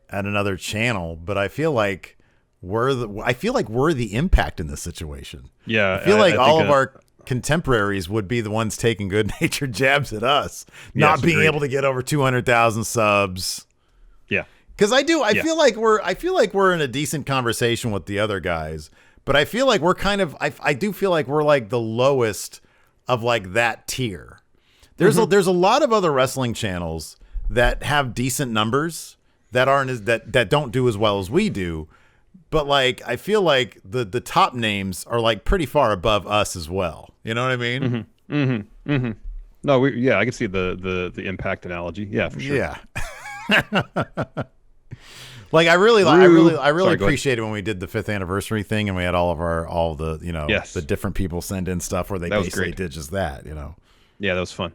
at another channel, but I feel like we're the Impact in this situation. Yeah, I feel like all of our contemporaries would be the ones taking good-natured jabs at us, not being able to get over 200,000 subs. Yeah, because I feel like we're in a decent conversation with the other guys, but I feel like we're kind of. I do feel like we're the lowest of that tier. There's a lot of other wrestling channels that have decent numbers that aren't that don't do as well as we do, but I feel like the top names are pretty far above us as well. You know what I mean? Mm-hmm. Mm-hmm. No, I can see the Impact analogy. Yeah, for sure. Yeah. I really appreciated when we did the 5th anniversary thing and we had all the the different people send in stuff where they basically did just that. Yeah, that was fun.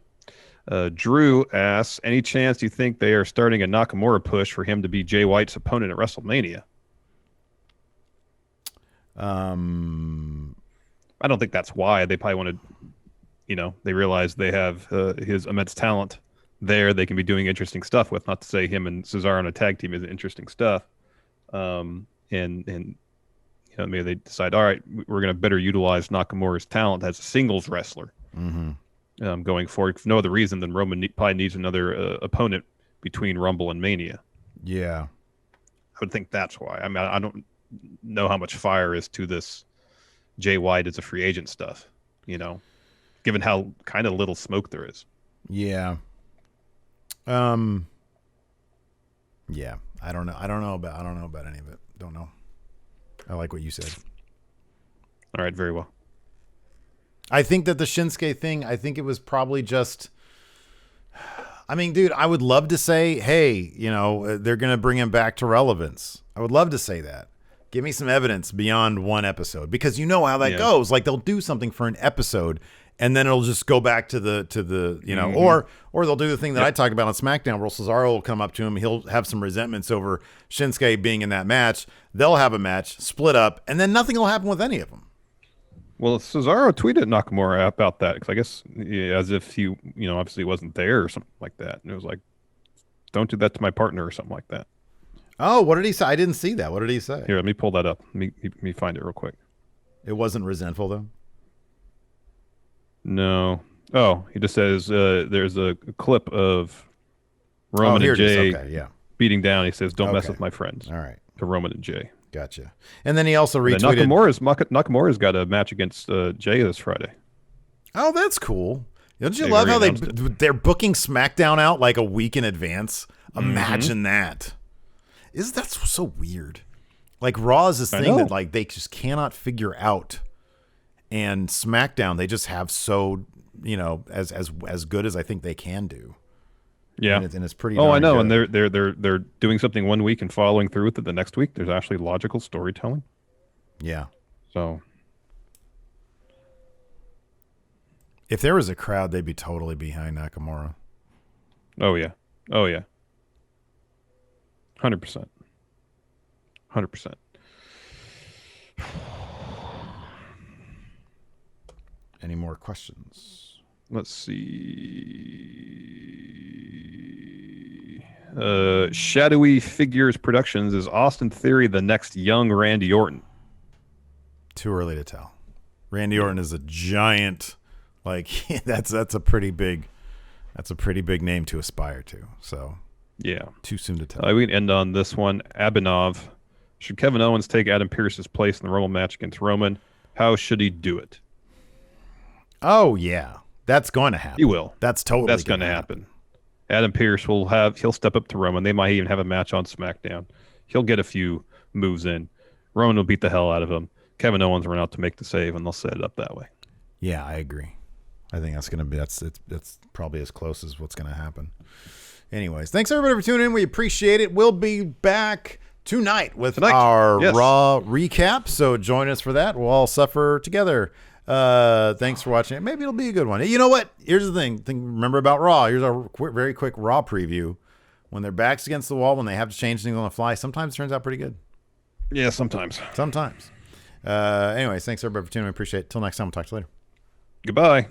Drew asks, any chance you think they are starting a Nakamura push for him to be Jay White's opponent at WrestleMania? I don't think that's why. They probably wanted, they realize they have his immense talent there. They can be doing interesting stuff with. Not to say him and Cesaro on a tag team is interesting stuff. And maybe they decide, all right, we're going to better utilize Nakamura's talent as a singles wrestler going forward. For no other reason than Roman probably needs another opponent between Rumble and Mania. Yeah. I would think that's why. I mean, I don't know how much fire is to this Jay White as a free agent stuff, given how kind of little smoke there is. Yeah. Yeah. I don't know about any of it. Don't know. I like what you said. All right, very well. I think that the Shinsuke thing, I think it was probably just, I mean, dude, I would love to say, hey, they're going to bring him back to relevance. I would love to say that. Give me some evidence beyond one episode, because you know how that goes. Like, they'll do something for an episode and then it'll just go back to the or they'll do the thing that I talked about on SmackDown, where Cesaro will come up to him. He'll have some resentments over Shinsuke being in that match. They'll have a match, split up, and then nothing will happen with any of them. Well, Cesaro tweeted Nakamura about that, because I guess as if he, obviously wasn't there or something like that. And it was like, don't do that to my partner or something like that. Oh, what did he say? I didn't see that. What did he say? Here, let me pull that up. Let me find it real quick. It wasn't resentful, though? No. Oh, he just says there's a clip of Roman and Jay beating down. He says, don't mess with my friends. All right. To Roman and Jay. Gotcha. And then he also retweeted. Nakamura's got a match against Jay this Friday. Oh, that's cool. Don't you love how they're booking SmackDown out like a week in advance? Imagine that. That's so weird. Like, Raw is this thing that like they just cannot figure out, and SmackDown they just have so as good as I think they can do. Yeah, and it's pretty. Oh, I know, good. and they're doing something one week and following through with it the next week. There's actually logical storytelling. Yeah. So, if there was a crowd, they'd be totally behind Nakamura. Oh yeah. 100%. 100%. Any more questions? Let's see. Shadowy Figures Productions, is Austin Theory the next young Randy Orton? Too early to tell. Randy Orton is a giant. Like, that's a pretty big name to aspire to. So yeah, too soon to tell. We can end on this one. Abhinav, should Kevin Owens take Adam Pearce's place in the Rumble match against Roman? How should he do it? Oh yeah, that's going to happen. He will. That's going to happen. Adam Pearce he'll step up to Roman. They might even have a match on SmackDown. He'll get a few moves in. Roman will beat the hell out of him. Kevin Owens run out to make the save, and they'll set it up that way. Yeah, I agree. I think that's going to be that's probably as close as what's going to happen. Anyways, thanks everybody for tuning in. We appreciate it. We'll be back tonight with our Raw recap. So join us for that. We'll all suffer together. Thanks for watching. Maybe it'll be a good one. You know what? Here's the thing. Remember about Raw. Here's our very quick Raw preview. When their back's against the wall, when they have to change things on the fly, sometimes it turns out pretty good. Yeah, sometimes. Anyways, thanks everybody for tuning in. Appreciate it. Till next time, we'll talk to you later. Goodbye.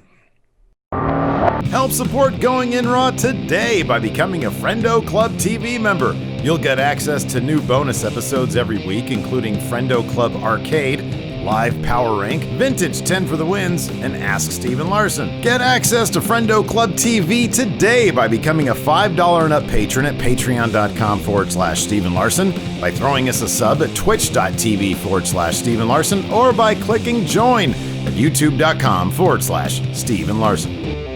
Help support Going In Raw today by becoming a Friendo Club TV member. You'll get access to new bonus episodes every week, including Friendo Club Arcade, Live Power Rank, Vintage 10 for the Wins, and Ask Steven Larson. Get access to Friendo Club TV today by becoming a $5 and up patron at patreon.com/Steven Larson, by throwing us a sub at twitch.tv/Steven Larson, or by clicking join at youtube.com/Steven Larson.